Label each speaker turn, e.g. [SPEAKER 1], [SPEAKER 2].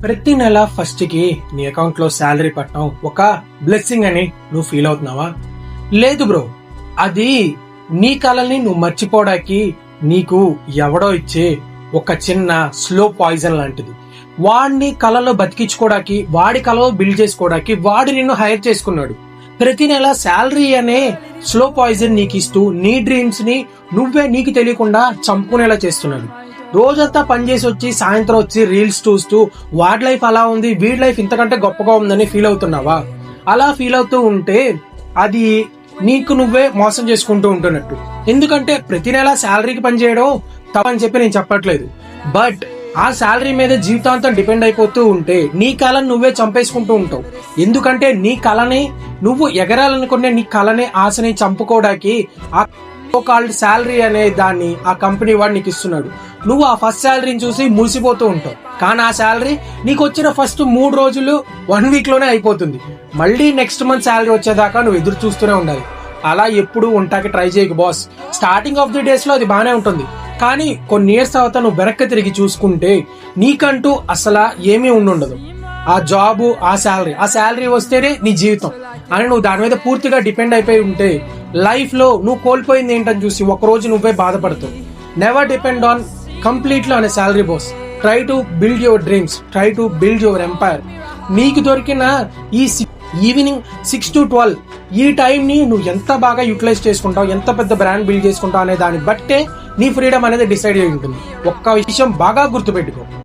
[SPEAKER 1] ప్రతి నెల ఫస్ట్ కి నీ అకౌంట్ లో శాలరీ పట్టడం ఒక బ్లెస్సింగ్ అని నువ్వు ఫీల్ అవుతున్నావా? లేదు బ్రో, అది నీ కళని నువ్వు మర్చిపోవడానికి నీకు ఎవడో ఇచ్చే ఒక చిన్న స్లో పాయిజన్ లాంటిది. వాడిని కళలో బతికించుకోవడానికి, వాడి కళలో బిల్డ్ చేసుకోవడానికి వాడు నిన్ను హైర్ చేసుకున్నాడు. ప్రతి నెల శాలరీ అనే స్లో పాయిజన్ నీకు ఇస్తూ నీ డ్రీమ్స్ ని నువ్వే నీకు తెలియకుండా చంపుకునేలా చేస్తున్నాడు. రోజంతా పనిచేసి వచ్చి సాయంత్రం వచ్చి రీల్స్ చూస్తూ వాడి లైఫ్ అలా ఉంది, వీడి లైఫ్ ఇంతకంటే గొప్పగా ఉందని ఫీల్ అవుతున్నావా? అలా ఫీల్ అవుతూ ఉంటే అది నీకు నువ్వే మోసం చేసుకుంటూ ఉంటున్నట్టు. ఎందుకంటే ప్రతి నెల శాలరీకి పనిచేయడం తప్పని చెప్పి నేను చెప్పట్లేదు, బట్ ఆ శాలరీ మీద జీవితాంతం డిపెండ్ అయిపోతూ ఉంటే నీ కళను నువ్వే చంపేసుకుంటూ ఉంటావు. ఎందుకంటే నీ కళని నువ్వు ఎగరాలనుకునే నీ కళని ఆశని చంపుకోవడానికి ఆ కాల్డ్ శాలరీ అనే దాన్ని ఆ కంపెనీ వాడు నీకు ఇస్తున్నాడు. నువ్వు ఆ ఫస్ట్ శాలరీని చూసి మురిసిపోతూ ఉంటావు, కానీ ఆ శాలరీ నీకు వచ్చిన ఫస్ట్ 3 రోజులు 1 వీక్ లోనే అయిపోతుంది. మళ్ళీ నెక్స్ట్ మంత్ శాలరీ వచ్చేదాకా నువ్వు ఎదురు చూస్తూనే ఉండాలి. అలా ఎప్పుడు ఉంటాకి ట్రై చేయకు boss. Starting of the days లో అది బానే ఉంటుంది, కానీ కొన్ని ఇయర్స్ తర్వాత నువ్వు వెనక్కి తిరిగి చూసుకుంటే నీకంటూ అసలు ఏమీ ఉండదు. ఆ జాబ్, ఆ శాలరీ వస్తేనే నీ జీవితం అని నువ్వు దాని మీద పూర్తిగా డిపెండ్ అయిపోయి ఉంటే లైఫ్ లో నువ్వు కోల్పోయింది ఏంటని చూసి ఒకరోజు నువ్వే బాధపడతావు. Never depend on completely on salary boss. Try to build your dreams, try to build your empire. నీకు దొరికిన ఈ ఈవినింగ్ 6 to 12 ఈ టైం ని నువ్వు ఎంత బాగా యూటిలైజ్ చేసుకుంటావు, ఎంత పెద్ద బ్రాండ్ బిల్డ్ చేసుకుంటావు అనే దాన్ని బట్టే నీ ఫ్రీడమ్ అనేది డిసైడ్ అయి ఉంటుంది. ఒక్క విషయం బాగా గుర్తుపెట్టుకో,